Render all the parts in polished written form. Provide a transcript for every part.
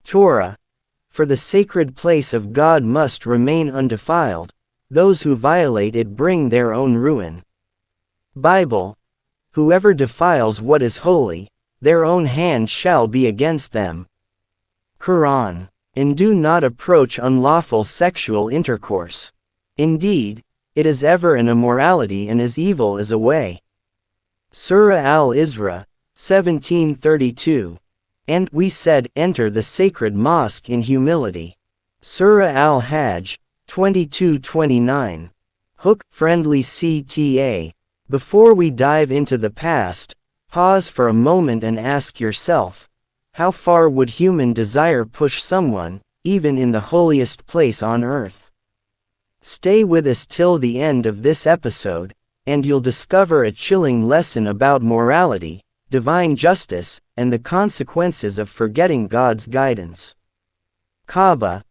Torah. For the sacred place of God must remain undefiled. Those who violate it bring their own ruin. Bible. Whoever defiles what is holy, their own hand shall be against them. Quran. And do not approach unlawful sexual intercourse. Indeed, it is ever an immorality and as evil as a way. Surah Al-Isra, 1732. And we said, enter the sacred mosque in humility. Surah Al-Hajj, 22:29. Friendly CTA. Before we dive into the past, pause for a moment and ask yourself, how far would human desire push someone, even in the holiest place on earth? Stay with us till the end of this episode, and you'll discover a chilling lesson about morality, divine justice, and the consequences of forgetting God's guidance. Kaaba.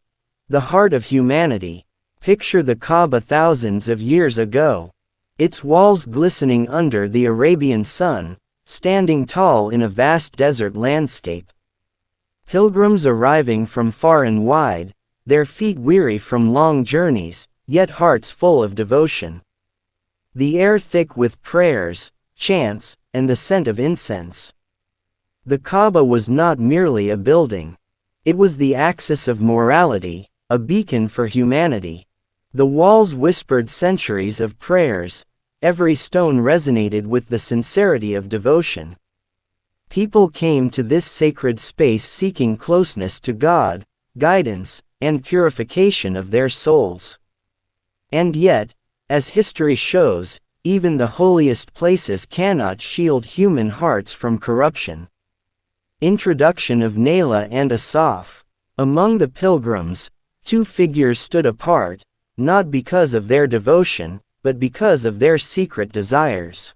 The heart of humanity. Picture the Kaaba thousands of years ago. Its walls glistening under the Arabian sun, standing tall in a vast desert landscape. Pilgrims arriving from far and wide, their feet weary from long journeys, yet hearts full of devotion. The air thick with prayers, chants, and the scent of incense. The Kaaba was not merely a building. It was the axis of morality, a beacon for humanity. The walls whispered centuries of prayers, every stone resonated with the sincerity of devotion. People came to this sacred space seeking closeness to God, guidance, and purification of their souls. And yet, as history shows, even the holiest places cannot shield human hearts from corruption. Introduction of Naila and Asaf. Among the pilgrims, two figures stood apart, not because of their devotion, but because of their secret desires.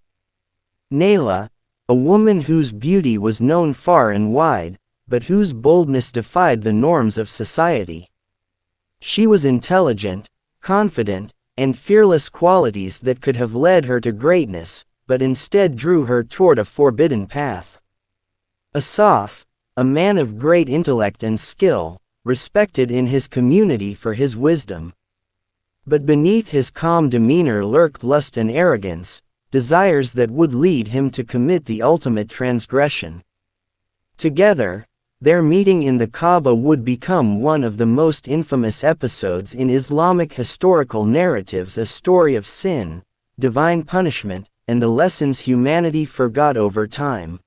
Naila, a woman whose beauty was known far and wide, but whose boldness defied the norms of society. She was intelligent, confident, and fearless, qualities that could have led her to greatness, but instead drew her toward a forbidden path. Asaf, a man of great intellect and skill, respected in his community for his wisdom. But beneath his calm demeanor lurked lust and arrogance, desires that would lead him to commit the ultimate transgression. Together, their meeting in the Kaaba would become one of the most infamous episodes in Islamic historical narratives, a story of sin, divine punishment, and the lessons humanity forgot over time.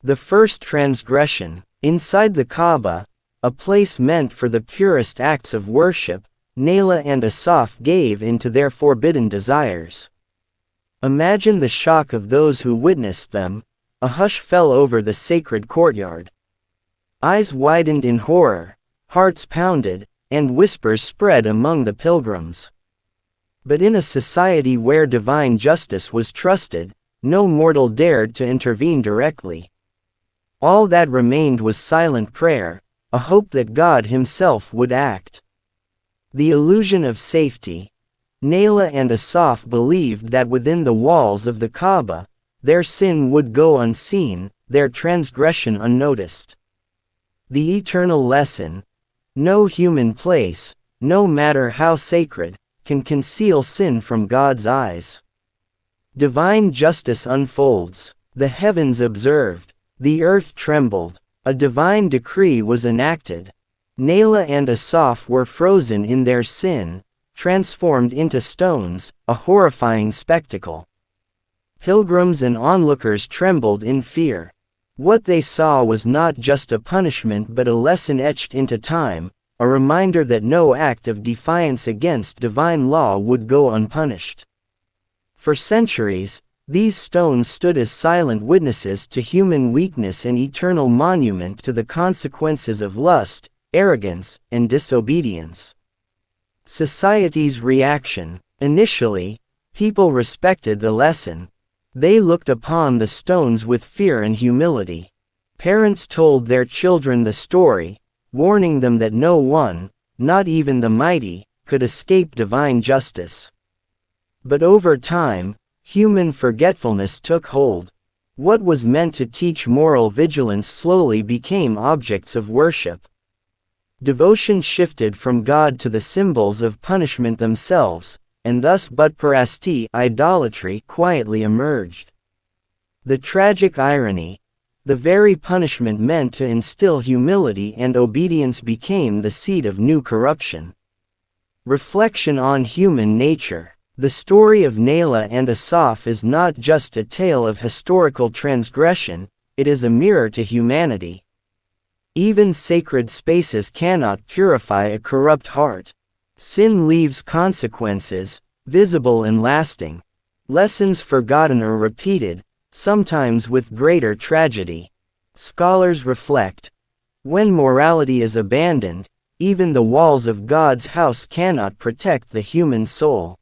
The first transgression. Inside the Kaaba, a place meant for the purest acts of worship, Naila and Asaf gave into their forbidden desires. Imagine the shock of those who witnessed them. A hush fell over the sacred courtyard. Eyes widened in horror, hearts pounded, and whispers spread among the pilgrims. But in a society where divine justice was trusted, no mortal dared to intervene directly. All that remained was silent prayer, a hope that God Himself would act. The illusion of safety. Naila and Asaf believed that within the walls of the Kaaba, their sin would go unseen, their transgression unnoticed. The eternal lesson. No human place, no matter how sacred, can conceal sin from God's eyes. Divine justice unfolds. The heavens observed. The earth trembled. A divine decree was enacted. Naila and Asaf were frozen in their sin, transformed into stones, a horrifying spectacle. Pilgrims and onlookers trembled in fear. What they saw was not just a punishment but a lesson etched into time, a reminder that no act of defiance against divine law would go unpunished. For centuries, these stones stood as silent witnesses to human weakness and eternal monument to the consequences of lust, arrogance, and disobedience. Society's reaction. Initially, people respected the lesson. They looked upon the stones with fear and humility. Parents told their children the story, warning them that no one, not even the mighty, could escape divine justice. But over time, human forgetfulness took hold. What was meant to teach moral vigilance slowly became objects of worship. Devotion shifted from God to the symbols of punishment themselves, and thus Butparasti, idolatry, quietly emerged. The tragic irony: the very punishment meant to instill humility and obedience became the seed of new corruption. Reflection on human nature. The story of Naila and Asaf is not just a tale of historical transgression, it is a mirror to humanity. Even sacred spaces cannot purify a corrupt heart. Sin leaves consequences, visible and lasting. Lessons forgotten or repeated, sometimes with greater tragedy. Scholars reflect: when morality is abandoned, even the walls of God's house cannot protect the human soul.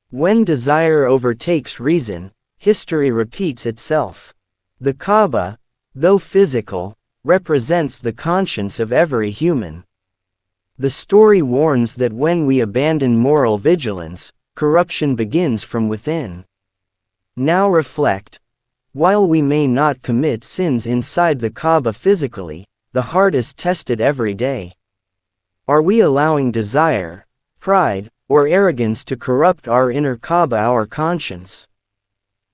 When desire overtakes reason, history repeats itself. The Kaaba, though physical, represents the conscience of every human. The story warns that when we abandon moral vigilance, corruption begins from within. Now reflect: while we may not commit sins inside the Kaaba physically, the heart is tested every day. Are we allowing desire, pride, or arrogance to corrupt our inner Kaaba, our conscience?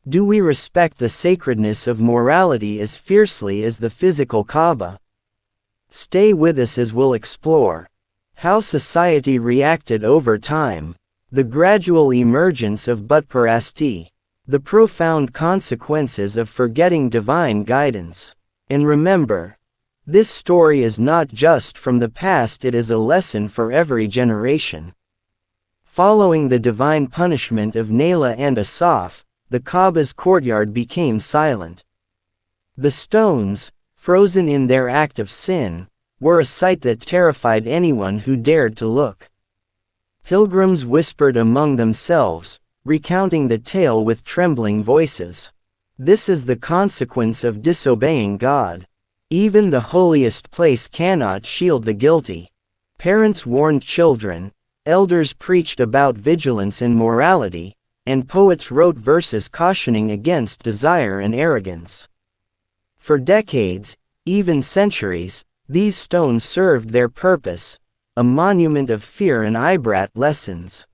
Do we respect the sacredness of morality as fiercely as the physical Kaaba? Stay with us as we'll explore how society reacted over time, the gradual emergence of Butparasti, the profound consequences of forgetting divine guidance. And remember, this story is not just from the past, it is a lesson for every generation. Following the divine punishment of Naila and Asaf, the Kaaba's courtyard became silent. The stones, frozen in their act of sin, were a sight that terrified anyone who dared to look. Pilgrims whispered among themselves, recounting the tale with trembling voices. This is the consequence of disobeying God. Even the holiest place cannot shield the guilty. Parents warned children, elders preached about vigilance and morality, and poets wrote verses cautioning against desire and arrogance. For decades, even centuries, these stones served their purpose, a monument of fear and Ibrat lessons.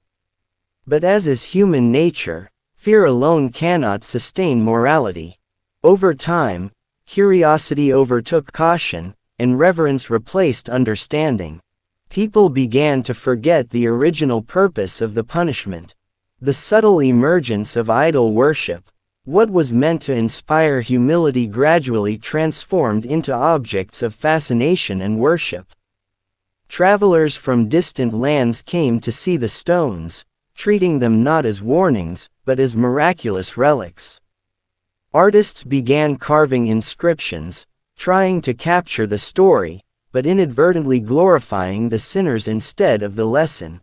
But as is human nature, fear alone cannot sustain morality. Over time, curiosity overtook caution, and reverence replaced understanding. People began to forget the original purpose of the punishment. The subtle emergence of idol worship, what was meant to inspire humility, gradually transformed into objects of fascination and worship. Travelers from distant lands came to see the stones, treating them not as warnings, but as miraculous relics. Artists began carving inscriptions, trying to capture the story, but inadvertently glorifying the sinners instead of the lesson.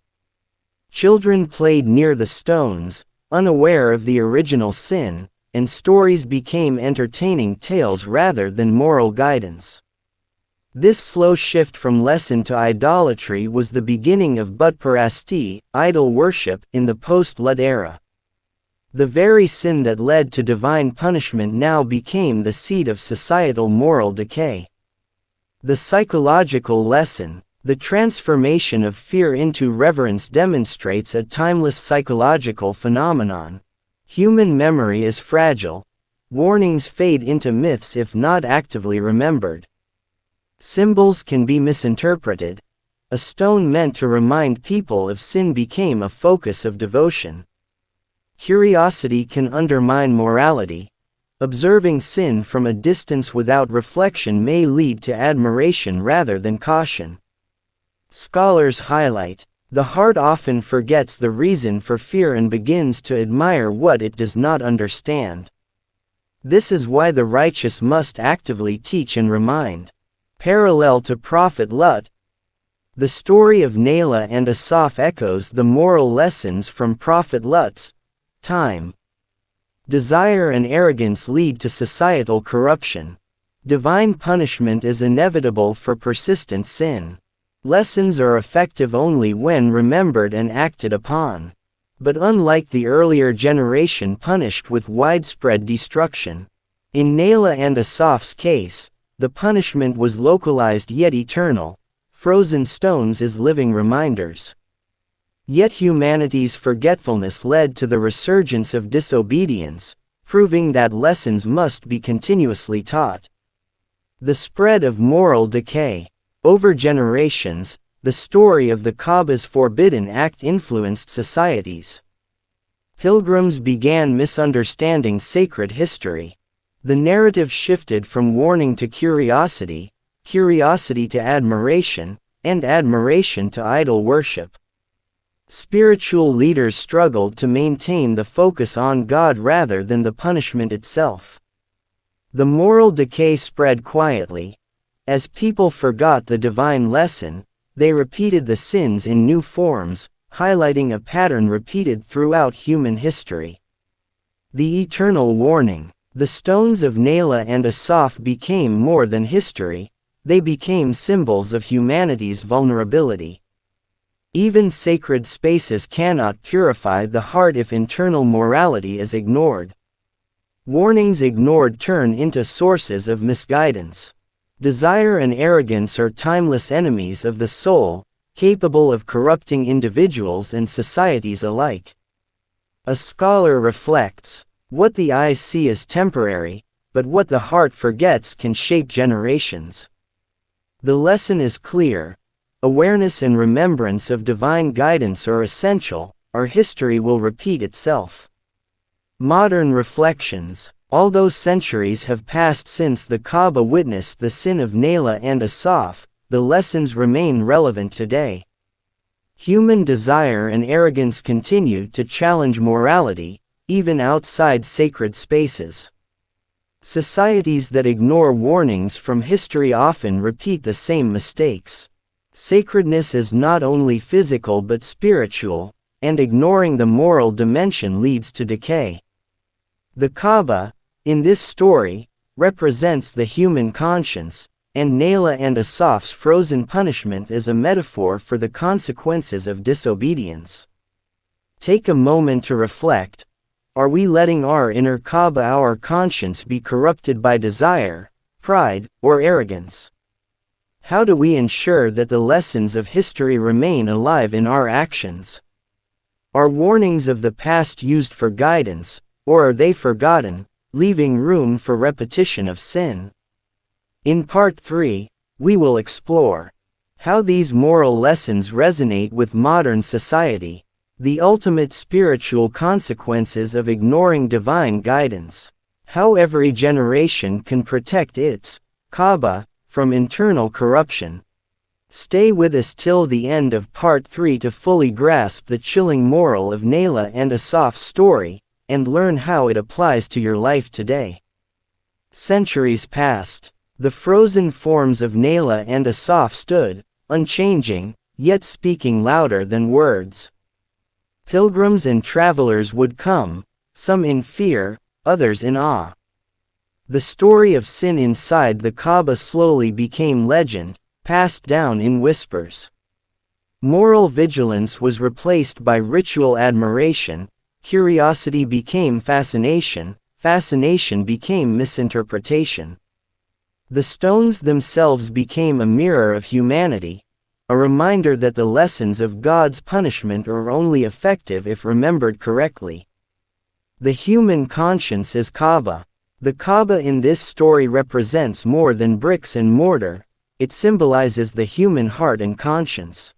Children played near the stones, unaware of the original sin, and stories became entertaining tales rather than moral guidance. This slow shift from lesson to idolatry was the beginning of Butparasti, idol worship, in the post-Lut era. The very sin that led to divine punishment now became the seed of societal moral decay. The psychological lesson, the transformation of fear into reverence, demonstrates a timeless psychological phenomenon. Human memory is fragile. Warnings fade into myths if not actively remembered. Symbols can be misinterpreted. A stone meant to remind people of sin became a focus of devotion. Curiosity can undermine morality. Observing sin from a distance without reflection may lead to admiration rather than caution. Scholars highlight: the heart often forgets the reason for fear and begins to admire what it does not understand. This is why the righteous must actively teach and remind. Parallel to Prophet Lut, the story of Naila and Asaf echoes the moral lessons from Prophet Lut's time. Desire and arrogance lead to societal corruption. Divine punishment is inevitable for persistent sin. Lessons are effective only when remembered and acted upon. But unlike the earlier generation punished with widespread destruction, in Naila and Asaf's case, the punishment was localized yet eternal, frozen stones as living reminders. Yet humanity's forgetfulness led to the resurgence of disobedience, proving that lessons must be continuously taught. The spread of moral decay. Over generations, the story of the Kaaba's forbidden act influenced societies. Pilgrims began misunderstanding sacred history. The narrative shifted from warning to curiosity, curiosity to admiration, and admiration to idol worship. Spiritual leaders struggled to maintain the focus on God rather than the punishment itself. The moral decay spread quietly. As people forgot the divine lesson, they repeated the sins in new forms, highlighting a pattern repeated throughout human history. The eternal warning. The stones of Naila and Asaf became more than history, they became symbols of humanity's vulnerability. Even sacred spaces cannot purify the heart if internal morality is ignored. Warnings ignored turn into sources of misguidance. Desire and arrogance are timeless enemies of the soul, capable of corrupting individuals and societies alike. A scholar reflects, what the eyes see is temporary, but what the heart forgets can shape generations. The lesson is clear. Awareness and remembrance of divine guidance are essential, or history will repeat itself. Modern reflections. Although centuries have passed since the Kaaba witnessed the sin of Naila and Asaf, the lessons remain relevant today. Human desire and arrogance continue to challenge morality, even outside sacred spaces. Societies that ignore warnings from history often repeat the same mistakes. Sacredness is not only physical but spiritual, and ignoring the moral dimension leads to decay. The Kaaba, in this story, represents the human conscience, and Naila and Asaf's frozen punishment is a metaphor for the consequences of disobedience. Take a moment to reflect. Are we letting our inner Kaaba, our conscience, be corrupted by desire, pride, or arrogance? How do we ensure that the lessons of history remain alive in our actions? Are warnings of the past used for guidance, or are they forgotten, leaving room for repetition of sin? In Part 3, we will explore how these moral lessons resonate with modern society, the ultimate spiritual consequences of ignoring divine guidance, how every generation can protect its Kaaba from internal corruption. Stay with us till the end of Part 3 to fully grasp the chilling moral of Naila and Asaf's story, and learn how it applies to your life today. Centuries passed. The frozen forms of Naila and Asaf stood, unchanging, yet speaking louder than words. Pilgrims and travelers would come, some in fear, others in awe. The story of sin inside the Kaaba slowly became legend, passed down in whispers. Moral vigilance was replaced by ritual admiration, curiosity became fascination, fascination became misinterpretation. The stones themselves became a mirror of humanity, a reminder that the lessons of God's punishment are only effective if remembered correctly. The human conscience is Kaaba. The Kaaba in this story represents more than bricks and mortar, it symbolizes the human heart and conscience.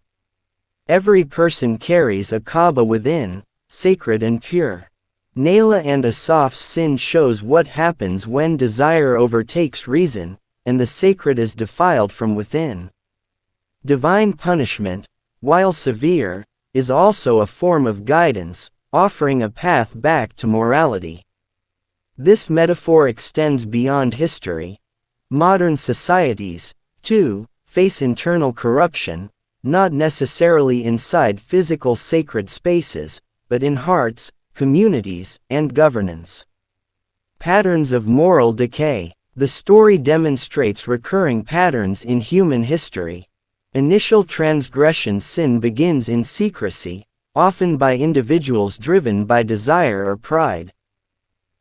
Every person carries a Kaaba within, sacred and pure. Naila and Asaf's sin shows what happens when desire overtakes reason, and the sacred is defiled from within. Divine punishment, while severe, is also a form of guidance, offering a path back to morality. This metaphor extends beyond history. Modern societies, too, face internal corruption, not necessarily inside physical sacred spaces, but in hearts, communities, and governance. Patterns of moral decay. The story demonstrates recurring patterns in human history. Initial transgression: sin begins in secrecy, often by individuals driven by desire or pride.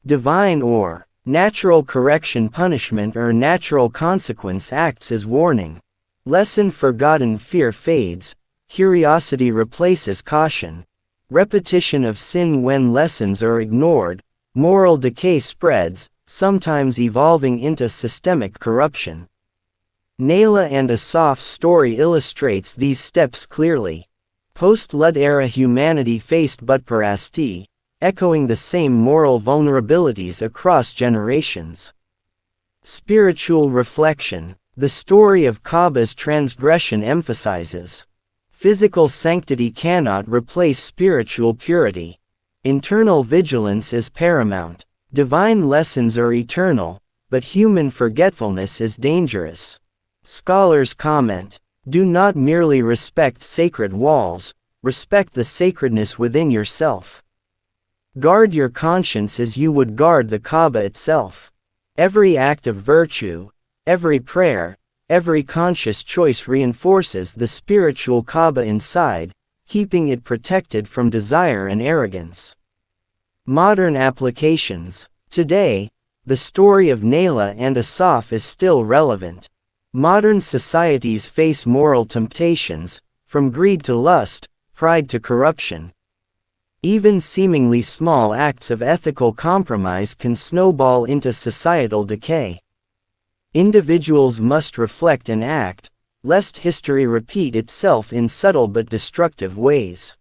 Divine or natural correction: punishment or natural consequence acts as warning. Lesson forgotten: fear fades, curiosity replaces caution. Repetition of sin: when lessons are ignored, moral decay spreads, sometimes evolving into systemic corruption. Naila and Asaf's story illustrates these steps clearly. Post-flood era humanity faced butperasti, echoing the same moral vulnerabilities across generations. Spiritual reflection: the story of Kaaba's transgression emphasizes physical sanctity cannot replace spiritual purity. Internal vigilance is paramount. Divine lessons are eternal, but human forgetfulness is dangerous. Scholars comment, do not merely respect sacred walls, respect the sacredness within yourself. Guard your conscience as you would guard the Kaaba itself. Every act of virtue, every prayer, every conscious choice reinforces the spiritual Kaaba inside, keeping it protected from desire and arrogance. Modern applications. Today, the story of Naila and Asaf is still relevant. Modern societies face moral temptations, from greed to lust, pride to corruption. Even seemingly small acts of ethical compromise can snowball into societal decay. Individuals must reflect and act, lest history repeat itself in subtle but destructive ways.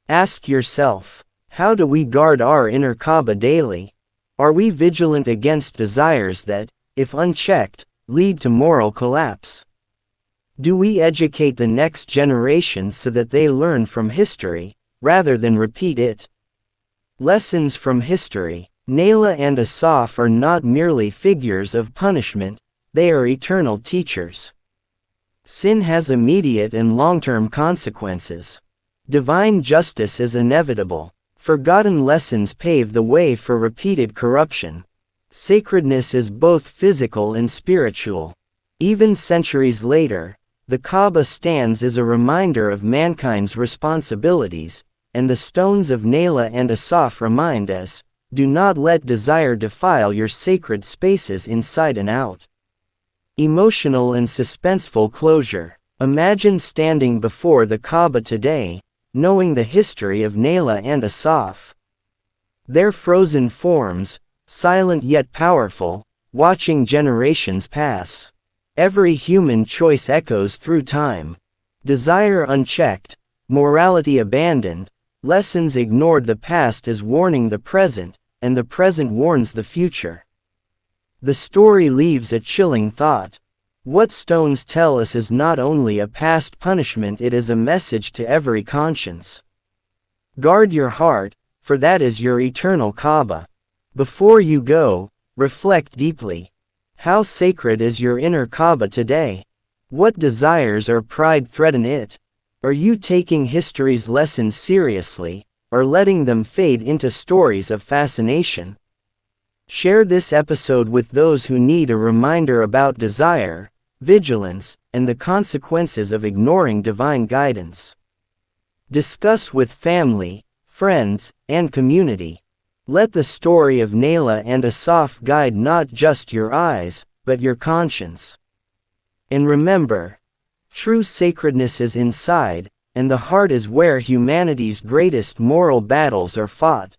Ask yourself, how do we guard our inner Kaaba daily? Are we vigilant against desires that, if unchecked, lead to moral collapse? Do we educate the next generation so that they learn from history, rather than repeat it? Lessons from history. Naila and Asaf are not merely figures of punishment, they are eternal teachers. Sin has immediate and long-term consequences. Divine justice is inevitable. Forgotten lessons pave the way for repeated corruption. Sacredness is both physical and spiritual. Even centuries later, the Kaaba stands as a reminder of mankind's responsibilities, and the stones of Naila and Asaf remind us, do not let desire defile your sacred spaces inside and out. Emotional and suspenseful closure. Imagine standing before the Kaaba today, knowing the history of Naila and Asaf. Their frozen forms, silent yet powerful, watching generations pass. Every human choice echoes through time. Desire unchecked, morality abandoned, lessons ignored. The past is warning the present, and the present warns the future. The story leaves a chilling thought. What stones tell us is not only a past punishment, it is a message to every conscience. Guard your heart, for that is your eternal Kaaba. Before you go, reflect deeply. How sacred is your inner Kaaba today? What desires or pride threaten it? Are you taking history's lessons seriously, or letting them fade into stories of fascination? Share this episode with those who need a reminder about desire, vigilance, and the consequences of ignoring divine guidance. Discuss with family, friends, and community. Let the story of Naila and Asaf guide not just your eyes, but your conscience. And remember, true sacredness is inside, and the heart is where humanity's greatest moral battles are fought.